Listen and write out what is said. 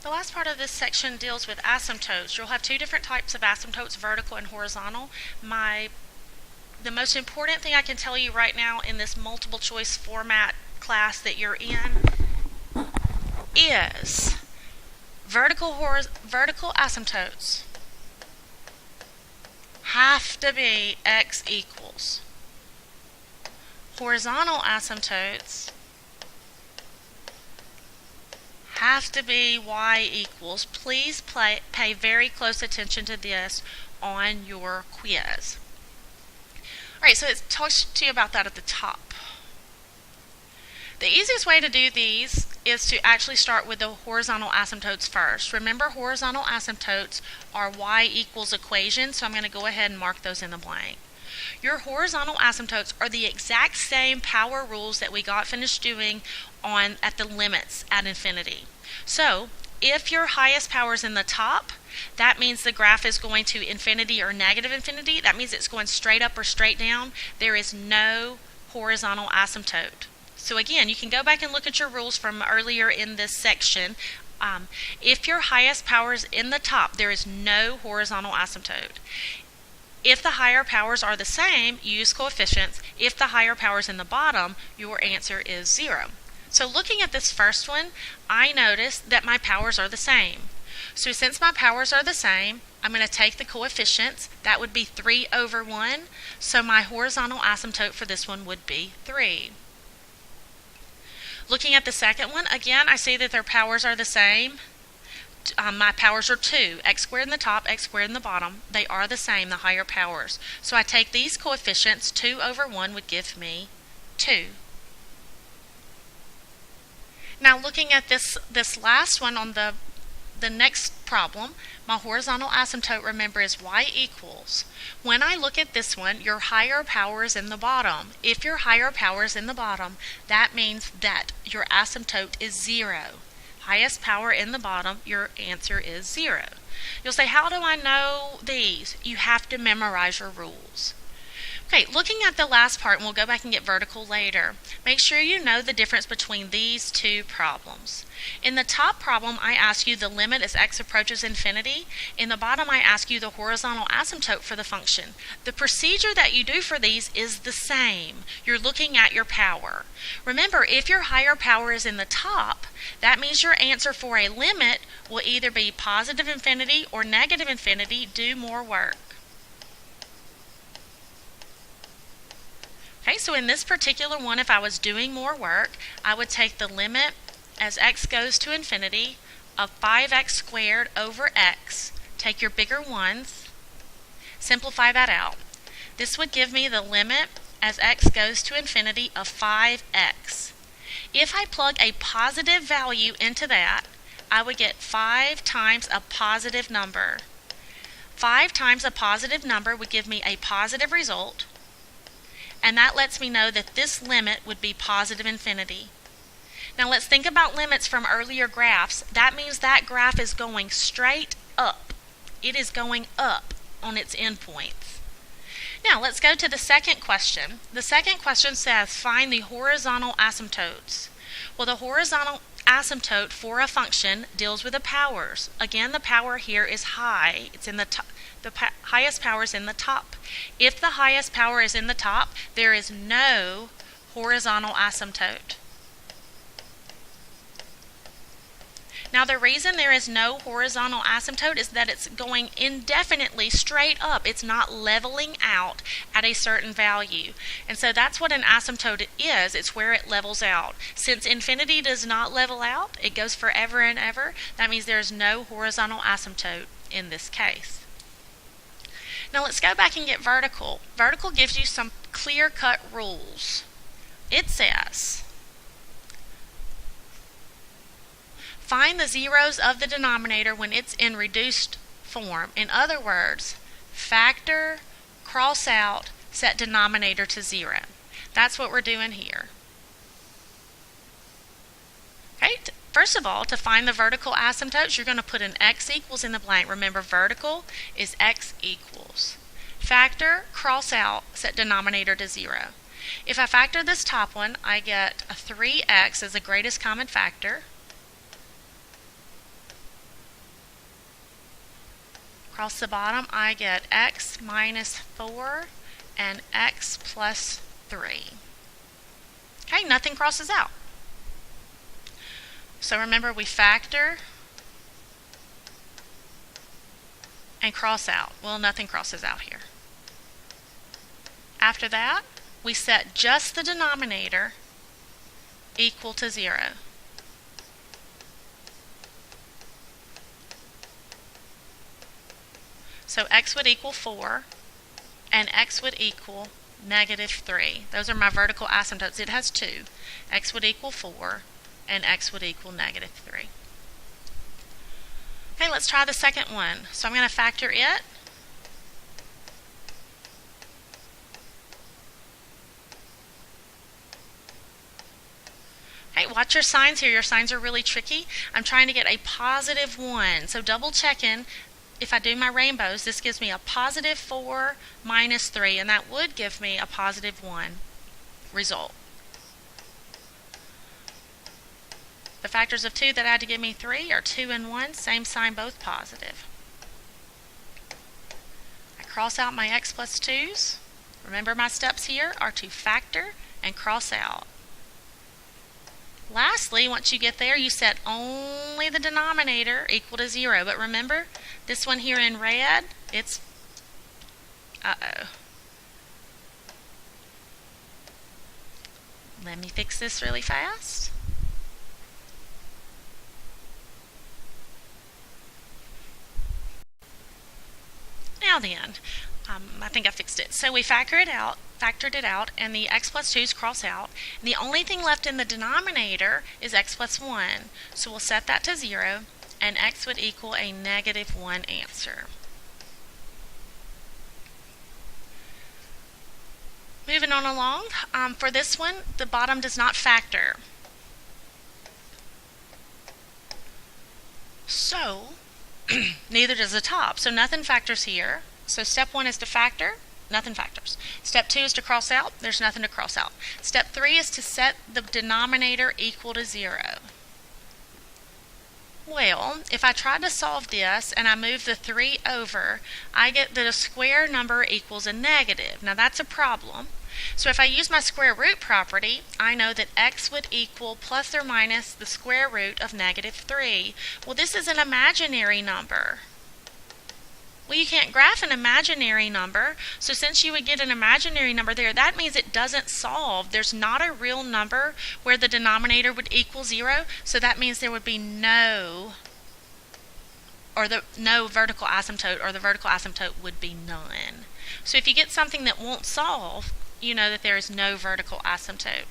The last part of this section deals with asymptotes. You'll have two different types of asymptotes, vertical and horizontal. The most important thing I can tell you right now in this multiple choice format class that you're in is vertical asymptotes have to be x equals. Horizontal asymptotes have to be y equals. Please pay very close attention to this on your quiz. Alright, so it talks to you about that at the top. The easiest way to do these is to actually start with the horizontal asymptotes first. Remember, horizontal asymptotes are y equals equations, so I'm going to go ahead and mark those in the blank. Your horizontal asymptotes are the exact same power rules that we got finished doing at the limits at infinity. So, if your highest power is in the top, that means the graph is going to infinity or negative infinity. That means it's going straight up or straight down. There is no horizontal asymptote. So again, you can go back and look at your rules from earlier in this section. If your highest power is in the top, there is no horizontal asymptote. If the higher powers are the same, use coefficients. If the higher power is in the bottom, your answer is 0. So looking at this first one, I noticed that my powers are the same. So since my powers are the same, I'm going to take the coefficients. That would be 3 over 1. So my horizontal asymptote for this one would be 3. Looking at the second one, again, I see that their powers are the same. My powers are 2, x squared in the top, x squared in the bottom. They are the same, the higher powers. So I take these coefficients, 2 over 1 would give me 2. Now looking at this last one on the next problem, my horizontal asymptote, remember, is y equals. When I look at this one, your higher power is in the bottom. If your higher power is in the bottom, that means that your asymptote is 0. Highest power in the bottom, your answer is 0. You'll say, how do I know these? You have to memorize your rules. Okay, looking at the last part, and we'll go back and get vertical later, make sure you know the difference between these two problems. In the top problem, I ask you the limit as x approaches infinity. In the bottom, I ask you the horizontal asymptote for the function. The procedure that you do for these is the same. You're looking at your power. Remember, if your higher power is in the top, that means your answer for a limit will either be positive infinity or negative infinity. Do more work. Okay, so in this particular one, if I was doing more work, I would take the limit as x goes to infinity of 5x squared over x. Take your bigger ones, simplify that out. This would give me the limit as x goes to infinity of 5x. If I plug a positive value into that, I would get 5 times a positive number. 5 times a positive number would give me a positive result. And that lets me know that this limit would be positive infinity. Now let's think about limits from earlier graphs. That means that graph is going straight up. It is going up on its endpoints. Now let's go to the second question. The second question says find the horizontal asymptotes. Well, the horizontal asymptote for a function deals with the powers. Again, the power here is high. It's in the top. The highest power is in the top. If the highest power is in the top, there is no horizontal asymptote. Now the reason there is no horizontal asymptote is that it's going indefinitely straight up. It's not leveling out at a certain value. And so that's what an asymptote is. It's where it levels out. Since infinity does not level out, it goes forever and ever, that means there's no horizontal asymptote in this case. Now let's go back and get vertical. Vertical gives you some clear-cut rules. It says, find the zeros of the denominator when it's in reduced form. In other words, factor, cross out, set denominator to 0. That's what we're doing here. Okay, first of all, to find the vertical asymptotes, you're going to put an x equals in the blank. Remember, vertical is x equals. Factor, cross out, set denominator to 0. If I factor this top one, I get a 3x as the greatest common factor. Across the bottom, I get x minus 4 and x plus 3. Okay, nothing crosses out. So remember, we factor and cross out. Well, nothing crosses out here. After that, we set just the denominator equal to 0. So x would equal 4, and x would equal negative 3. Those are my vertical asymptotes. It has 2. X would equal 4, and x would equal negative 3. Okay, let's try the second one. So I'm going to factor it. Okay, watch your signs here. Your signs are really tricky. I'm trying to get a positive 1. So double checking. If I do my rainbows, this gives me a positive 4 minus 3, and that would give me a positive 1 result. The factors of 2 that add to give me 3 are 2 and 1, same sign, both positive. I cross out my x plus 2's. Remember, my steps here are to factor and cross out. Lastly, once you get there, you set only the denominator equal to 0. But remember, this one here in red, it's, Let me fix this really fast. Now then, I think I fixed it. So we factored it out, and the x plus 2's cross out. And the only thing left in the denominator is x plus 1. So we'll set that to 0, and x would equal a negative 1 answer. Moving on along, for this one, the bottom does not factor. So, neither does the top. So nothing factors here. So step 1 is to factor, nothing factors. Step 2 is to cross out, there's nothing to cross out. Step 3 is to set the denominator equal to 0. Well, if I try to solve this and I move the 3 over, I get that a square number equals a negative. Now that's a problem. So if I use my square root property, I know that x would equal plus or minus the square root of negative 3. Well, this is an imaginary number. Well, you can't graph an imaginary number, so since you would get an imaginary number there, that means it doesn't solve. There's not a real number where the denominator would equal 0, so that means there would be no vertical asymptote, or the vertical asymptote would be none. So if you get something that won't solve, you know that there is no vertical asymptote.